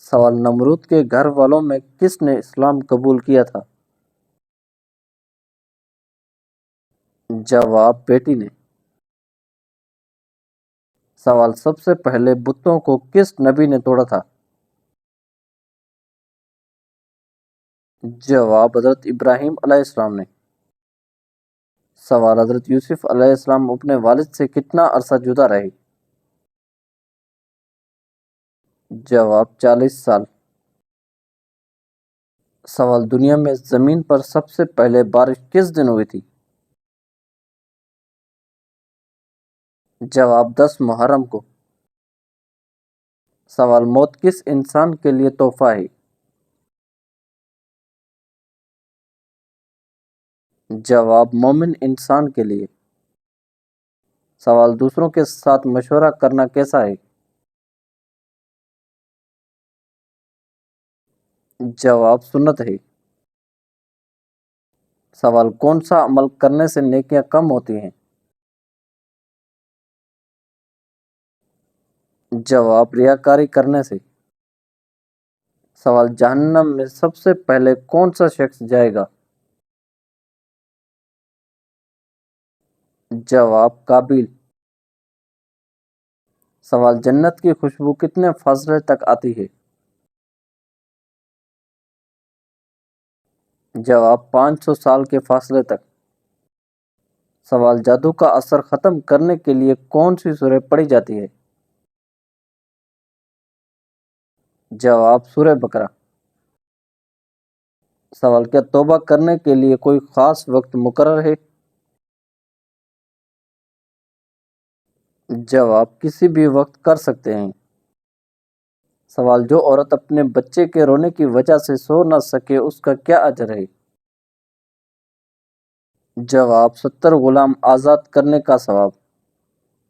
سوال نمرود کے گھر والوں میں کس نے اسلام قبول کیا تھا؟ جواب بیٹی نے۔ سوال سب سے پہلے بتوں کو کس نبی نے توڑا تھا؟ جواب حضرت ابراہیم علیہ السلام نے۔ سوال حضرت یوسف علیہ السلام اپنے والد سے کتنا عرصہ جدا رہے؟ جواب 40 سال۔ سوال دنیا میں زمین پر سب سے پہلے بارش کس دن ہوئی تھی؟ جواب 10 محرم کو۔ سوال موت کس انسان کے لیے تحفہ ہے؟ جواب مومن انسان کے لیے۔ سوال دوسروں کے ساتھ مشورہ کرنا کیسا ہے؟ جواب سنت ہے۔ سوال کون سا عمل کرنے سے نیکیاں کم ہوتی ہیں؟ جواب ریاکاری کرنے سے۔ سوال جہنم میں سب سے پہلے کون سا شخص جائے گا؟ جواب قابیل۔ سوال جنت کی خوشبو کتنے فاصلے تک آتی ہے؟ جواب 500 سال کے فاصلے تک۔ سوال جادو کا اثر ختم کرنے کے لیے کون سی سورہ پڑھی جاتی ہے؟ جواب سورہ بقرہ۔ سوال کیا توبہ کرنے کے لیے کوئی خاص وقت مقرر ہے؟ جواب کسی بھی وقت کر سکتے ہیں۔ سوال جو عورت اپنے بچے کے رونے کی وجہ سے سو نہ سکے اس کا کیا اجر ہے؟ جواب 70 غلام آزاد کرنے کا ثواب۔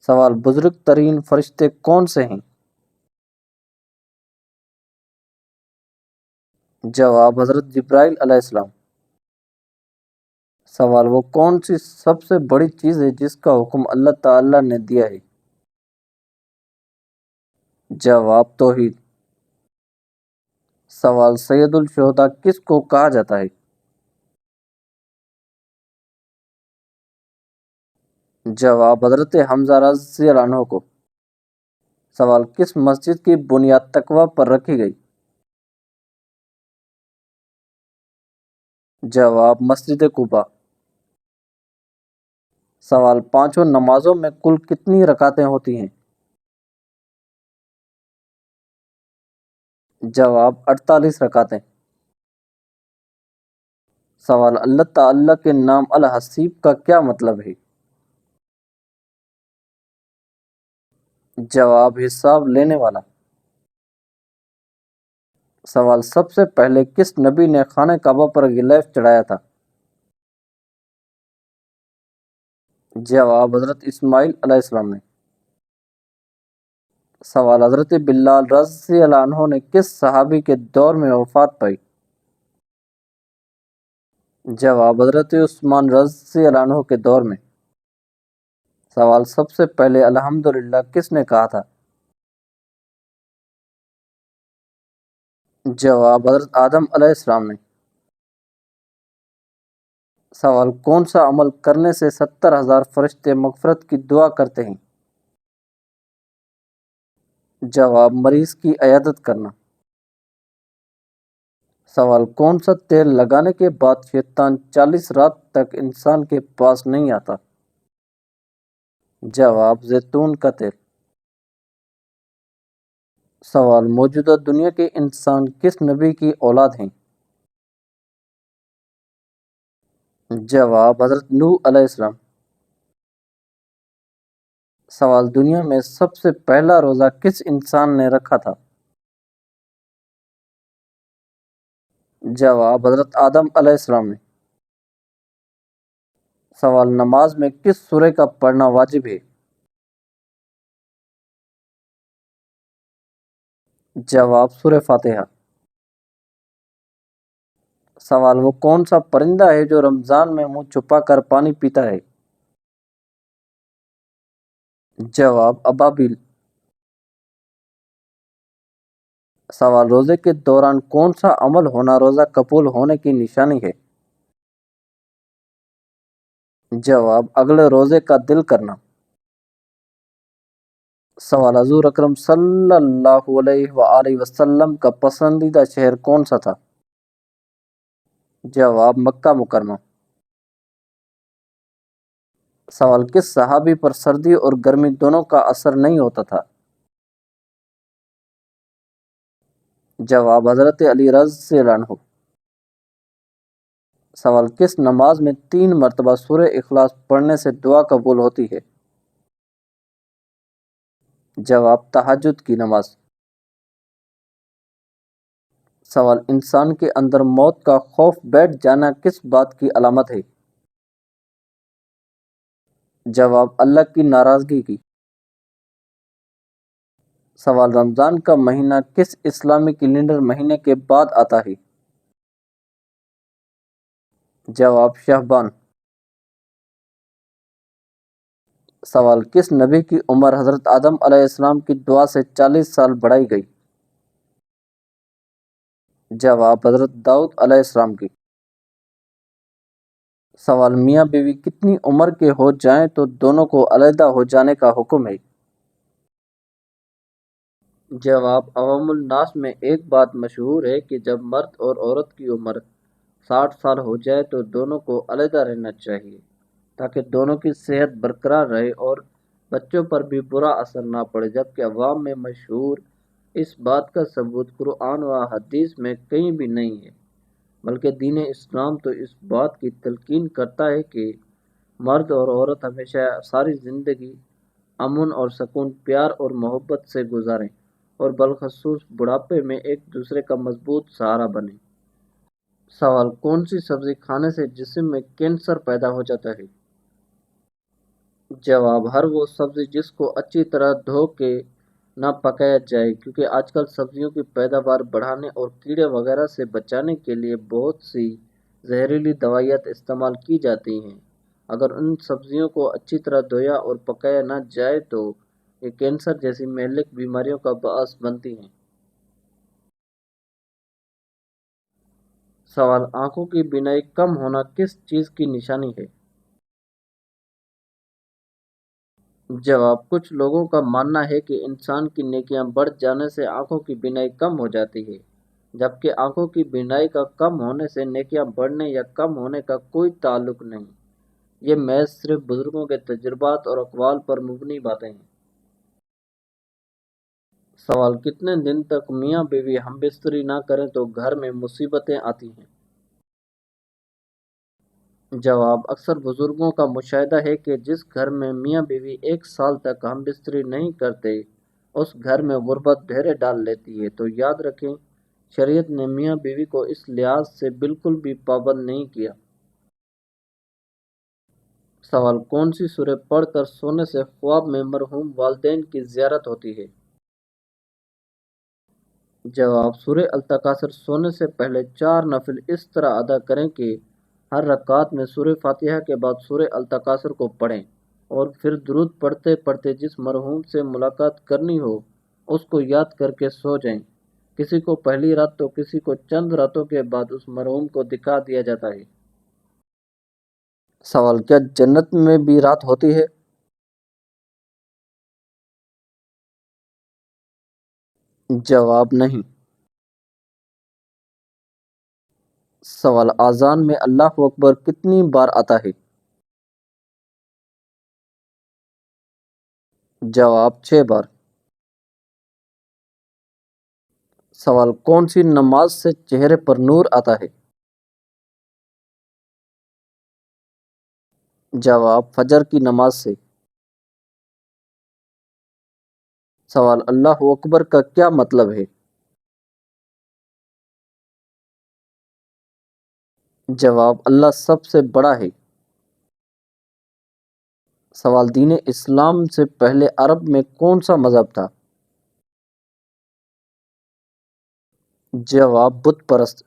سوال بزرگ ترین فرشتے کون سے ہیں؟ جواب حضرت جبرائیل علیہ السلام۔ سوال وہ کون سی سب سے بڑی چیز ہے جس کا حکم اللہ تعالی نے دیا ہے؟ جواب توحید۔ سوال سید الشہداء کس کو کہا جاتا ہے؟ جواب حضرت حمزہ رضی اللہ عنہ کو۔ سوال کس مسجد کی بنیاد تقوی پر رکھی گئی؟ جواب مسجد قباء۔ سوال پانچوں نمازوں میں کل کتنی رکعتیں ہوتی ہیں؟ جواب 48 رکعتیں۔ سوال اللہ تعالی کے نام الحسیب کا کیا مطلب ہے؟ جواب حساب لینے والا۔ سوال سب سے پہلے کس نبی نے خانہ کعبہ پر غلاف چڑھایا تھا؟ جواب حضرت اسماعیل علیہ السلام نے۔ سوال حضرت بلال رضی اللہ عنہ نے کس صحابی کے دور میں وفات پائی؟ جواب حضرت عثمان رضی اللہ عنہ کے دور میں۔ سوال سب سے پہلے الحمدللہ کس نے کہا تھا؟ جواب حضرت آدم علیہ السلام نے۔ سوال کون سا عمل کرنے سے 70,000 فرشتے مغفرت کی دعا کرتے ہیں؟ جواب مریض کی عیادت کرنا۔ سوال کون سا تیل لگانے کے بعد شیطان 40 رات تک انسان کے پاس نہیں آتا؟ جواب زیتون کا تیل۔ سوال موجودہ دنیا کے انسان کس نبی کی اولاد ہیں؟ جواب حضرت نوح علیہ السلام۔ سوال دنیا میں سب سے پہلا روزہ کس انسان نے رکھا تھا؟ جواب حضرت آدم علیہ السلام نے۔ سوال نماز میں کس سورہ کا پڑھنا واجب ہے؟ جواب سورہ فاتحہ۔ سوال وہ کون سا پرندہ ہے جو رمضان میں منہ چھپا کر پانی پیتا ہے؟ جواب ابابیل۔ سوال روزے کے دوران کون سا عمل ہونا روزہ قبول ہونے کی نشانی ہے؟ جواب اگلے روزے کا دل کرنا۔ سوال حضور اکرم صلی اللہ علیہ وآلہ وسلم کا پسندیدہ شہر کون سا تھا؟ جواب مکہ مکرمہ۔ سوال کس صحابی پر سردی اور گرمی دونوں کا اثر نہیں ہوتا تھا؟ جواب حضرت علی رضی اللہ عنہ۔ سوال کس نماز میں 3 مرتبہ سورہ اخلاص پڑھنے سے دعا قبول ہوتی ہے؟ جواب تہجد کی نماز۔ سوال انسان کے اندر موت کا خوف بیٹھ جانا کس بات کی علامت ہے؟ جواب اللہ کی ناراضگی کی۔ سوال رمضان کا مہینہ کس اسلامی کیلنڈر مہینے کے بعد آتا ہے؟ جواب شعبان۔ سوال کس نبی کی عمر حضرت آدم علیہ السلام کی دعا سے 40 سال بڑھائی گئی؟ جواب حضرت داؤد علیہ السلام کی۔ سوال میاں بیوی کتنی عمر کے ہو جائیں تو دونوں کو علیحدہ ہو جانے کا حکم ہے؟ جواب عوام الناس میں ایک بات مشہور ہے کہ جب مرد اور عورت کی عمر 60 سال ہو جائے تو دونوں کو علیحدہ رہنا چاہیے تاکہ دونوں کی صحت برقرار رہے اور بچوں پر بھی برا اثر نہ پڑے، جبکہ عوام میں مشہور اس بات کا ثبوت قرآن و حدیث میں کہیں بھی نہیں ہے، بلکہ دین اسلام تو اس بات کی تلقین کرتا ہے کہ مرد اور عورت ہمیشہ ساری زندگی امن اور سکون، پیار اور محبت سے گزاریں اور بالخصوص بڑھاپے میں ایک دوسرے کا مضبوط سہارا بنیں۔ سوال کون سی سبزی کھانے سے جسم میں کینسر پیدا ہو جاتا ہے؟ جواب ہر وہ سبزی جس کو اچھی طرح دھو کے نہ پکایا جائے، کیونکہ آج کل سبزیوں کی پیداوار بڑھانے اور کیڑے وغیرہ سے بچانے کے لیے بہت سی زہریلی دوائیاں استعمال کی جاتی ہیں۔ اگر ان سبزیوں کو اچھی طرح دھویا اور پکایا نہ جائے تو یہ کینسر جیسی مہلک بیماریوں کا باعث بنتی ہیں۔ سوال آنکھوں کی بینائی کم ہونا کس چیز کی نشانی ہے؟ جواب کچھ لوگوں کا ماننا ہے کہ انسان کی نیکیاں بڑھ جانے سے آنکھوں کی بینائی کم ہو جاتی ہے، جبکہ آنکھوں کی بینائی کا کم ہونے سے نیکیاں بڑھنے یا کم ہونے کا کوئی تعلق نہیں۔ یہ محض صرف بزرگوں کے تجربات اور اقوال پر مبنی باتیں ہیں۔ سوال کتنے دن تک میاں بیوی ہم بستری نہ کریں تو گھر میں مصیبتیں آتی ہیں؟ جواب اکثر بزرگوں کا مشاہدہ ہے کہ جس گھر میں میاں بیوی 1 سال تک ہم بستری نہیں کرتے اس گھر میں غربت ڈھیرے ڈال لیتی ہے۔ تو یاد رکھیں شریعت نے میاں بیوی کو اس لحاظ سے بالکل بھی پابند نہیں کیا۔ سوال کون سی سورہ پڑھ کر سونے سے خواب میں مرحوم والدین کی زیارت ہوتی ہے؟ جواب سورہ التکاثر سونے سے پہلے 4 نفل اس طرح ادا کریں کہ ہر رکعت میں سورہ فاتحہ کے بعد سورہ التکاثر کو پڑھیں اور پھر درود پڑھتے پڑھتے جس مرحوم سے ملاقات کرنی ہو اس کو یاد کر کے سو جائیں۔ کسی کو پہلی رات تو کسی کو چند راتوں کے بعد اس مرحوم کو دکھا دیا جاتا ہے۔ سوال کیا جنت میں بھی رات ہوتی ہے؟ جواب نہیں۔ سوال اذان میں اللہ اکبر کتنی بار آتا ہے؟ جواب 6 بار۔ سوال کون سی نماز سے چہرے پر نور آتا ہے؟ جواب فجر کی نماز سے۔ سوال اللہ اکبر کا کیا مطلب ہے؟ جواب اللہ سب سے بڑا ہے۔ سوال دین اسلام سے پہلے عرب میں کون سا مذہب تھا؟ جواب بت پرست۔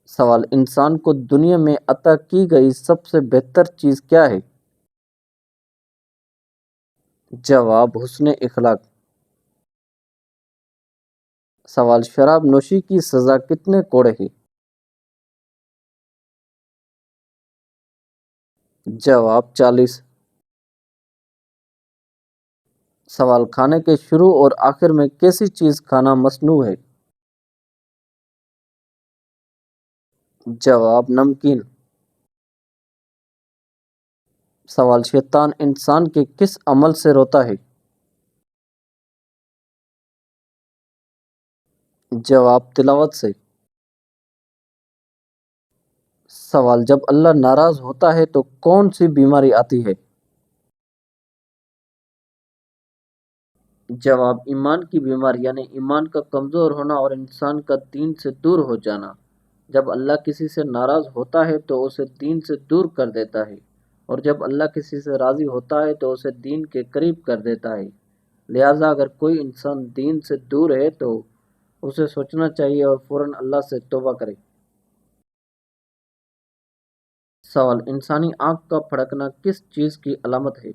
سوال انسان کو دنیا میں عطا کی گئی سب سے بہتر چیز کیا ہے؟ جواب حسن اخلاق۔ سوال شراب نوشی کی سزا کتنے کوڑے ہے؟ جواب 40۔ سوال کھانے کے شروع اور آخر میں کیسی چیز کھانا مصنوع ہے؟ جواب نمکین۔ سوال شیطان انسان کے کس عمل سے روتا ہے؟ جواب تلاوت سے۔ سوال جب اللہ ناراض ہوتا ہے تو کون سی بیماری آتی ہے؟ جواب ایمان کی بیماری، یعنی ایمان کا کمزور ہونا اور انسان کا دین سے دور ہو جانا۔ جب اللہ کسی سے ناراض ہوتا ہے تو اسے دین سے دور کر دیتا ہے، اور جب اللہ کسی سے راضی ہوتا ہے تو اسے دین کے قریب کر دیتا ہے۔ لہٰذا اگر کوئی انسان دین سے دور ہے تو اسے سوچنا چاہیے اور فوراً اللہ سے توبہ کرے۔ سوال انسانی آنکھ کا پھڑکنا کس چیز کی علامت ہے؟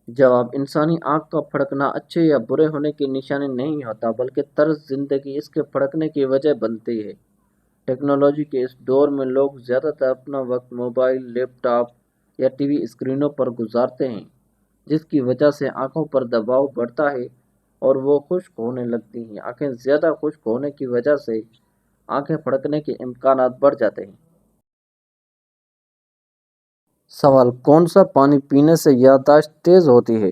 جواب انسانی آنکھ کا پھڑکنا اچھے یا برے ہونے کی نشانی نہیں ہوتا، بلکہ طرز زندگی اس کے پھڑکنے کی وجہ بنتی ہے۔ ٹیکنالوجی کے اس دور میں لوگ زیادہ تر اپنا وقت موبائل، لیپ ٹاپ یا ٹی وی اسکرینوں پر گزارتے ہیں، جس کی وجہ سے آنکھوں پر دباؤ بڑھتا ہے اور وہ خشک ہونے لگتی ہیں۔ آنکھیں زیادہ خشک ہونے کی وجہ سے آنکھیں پھڑکنے کے امکانات بڑھ جاتے ہیں۔ سوال کون سا پانی پینے سے یادداشت تیز ہوتی ہے؟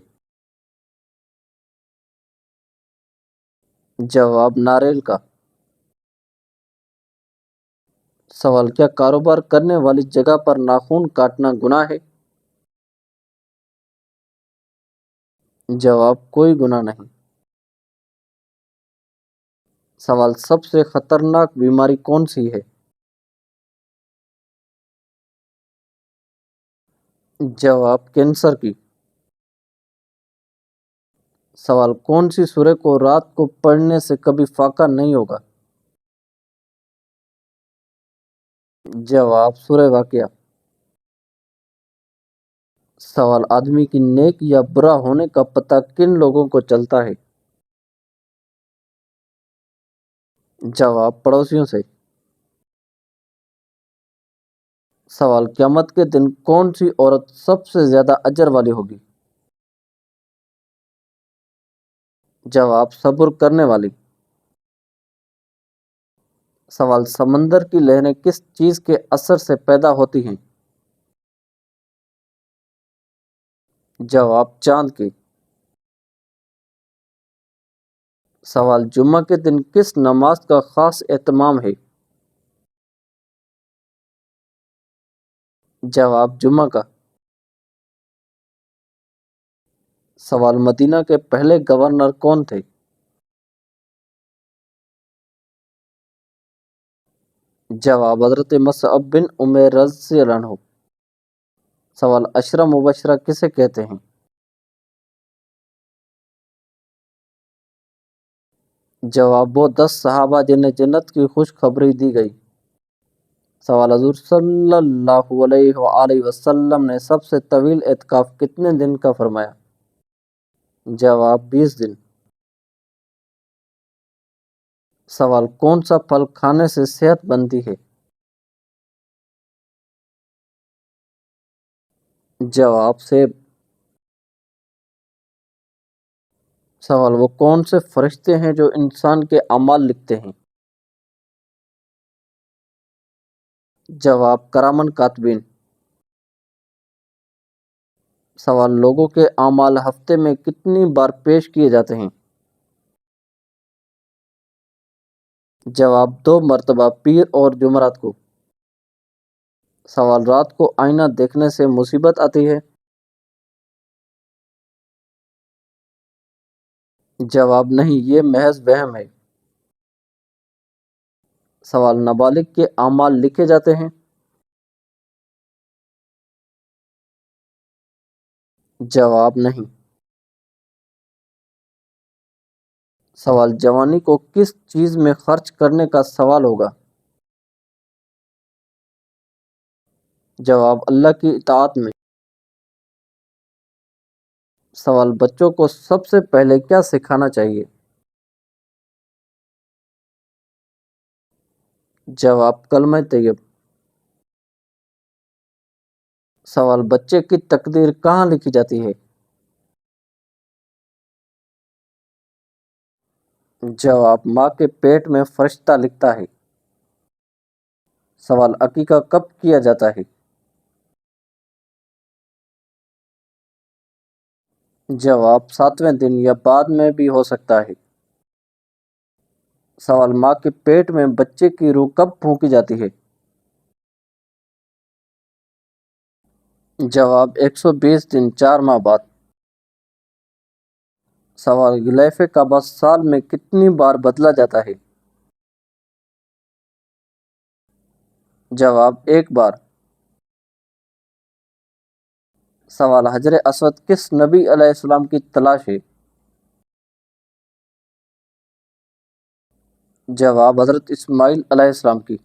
جواب ناریل کا۔ سوال کیا کاروبار کرنے والی جگہ پر ناخن کاٹنا گناہ ہے؟ جواب کوئی گناہ نہیں۔ سوال سب سے خطرناک بیماری کون سی ہے؟ جواب کینسر کی۔ سوال کون سی سورہ کو رات کو پڑھنے سے کبھی فاقہ نہیں ہوگا؟ جواب سورہ واقعہ۔ سوال آدمی کی نیک یا برا ہونے کا پتہ کن لوگوں کو چلتا ہے؟ جواب پڑوسیوں سے۔ سوال قیامت کے دن کون سی عورت سب سے زیادہ اجر والی ہوگی؟ جواب صبر کرنے والی۔ سوال سمندر کی لہریں کس چیز کے اثر سے پیدا ہوتی ہیں؟ جواب چاند کی۔ سوال جمعہ کے دن کس نماز کا خاص اہتمام ہے؟ جواب جمعہ کا۔ سوال مدینہ کے پہلے گورنر کون تھے؟ جواب حضرت مصعب بن عمیر رضی اللہ عنہ۔ سوال عشرہ مبشرہ کسے کہتے ہیں؟ جواب وہ 10 صحابہ جنہیں جنت کی خوشخبری دی گئی۔ سوال حضور صلی اللہ علیہ وآلہ وسلم نے سب سے طویل اعتکاف کتنے دن کا فرمایا؟ جواب 20 دن۔ سوال کون سا پھل کھانے سے صحت بنتی ہے؟ جواب سیب۔ سوال وہ کون سے فرشتے ہیں جو انسان کے اعمال لکھتے ہیں؟ جواب کرامن کاتبین۔ سوال لوگوں کے اعمال ہفتے میں کتنی بار پیش کیے جاتے ہیں؟ جواب 2 مرتبہ، پیر اور جمعرات کو۔ سوال رات کو آئینہ دیکھنے سے مصیبت آتی ہے؟ جواب نہیں، یہ محض وہم ہے۔ سوال نابالغ کے اعمال لکھے جاتے ہیں؟ جواب نہیں۔ سوال جوانی کو کس چیز میں خرچ کرنے کا سوال ہوگا؟ جواب اللہ کی اطاعت میں۔ سوال، بچوں کو سب سے پہلے کیا سکھانا چاہیے؟ جواب، کلمہ طیب۔ سوال، بچے کی تقدیر کہاں لکھی جاتی ہے؟ جواب، ماں کے پیٹ میں فرشتہ لکھتا ہے۔ سوال، عقیقہ کب کیا جاتا ہے؟ جواب، 7ویں دن یا بعد میں بھی ہو سکتا ہے۔ سوال، ماں کے پیٹ میں بچے کی روح کب پھونکی جاتی ہے؟ جواب، 120 دن 4 ماہ بعد۔ سوال، غلاف کعبہ سال میں کتنی بار بدلا جاتا ہے؟ جواب، 1 بار۔ سوال، حجر اسود کس نبی علیہ السلام کی تلاش ہے؟ جواب، حضرت اسماعیل علیہ السلام کی۔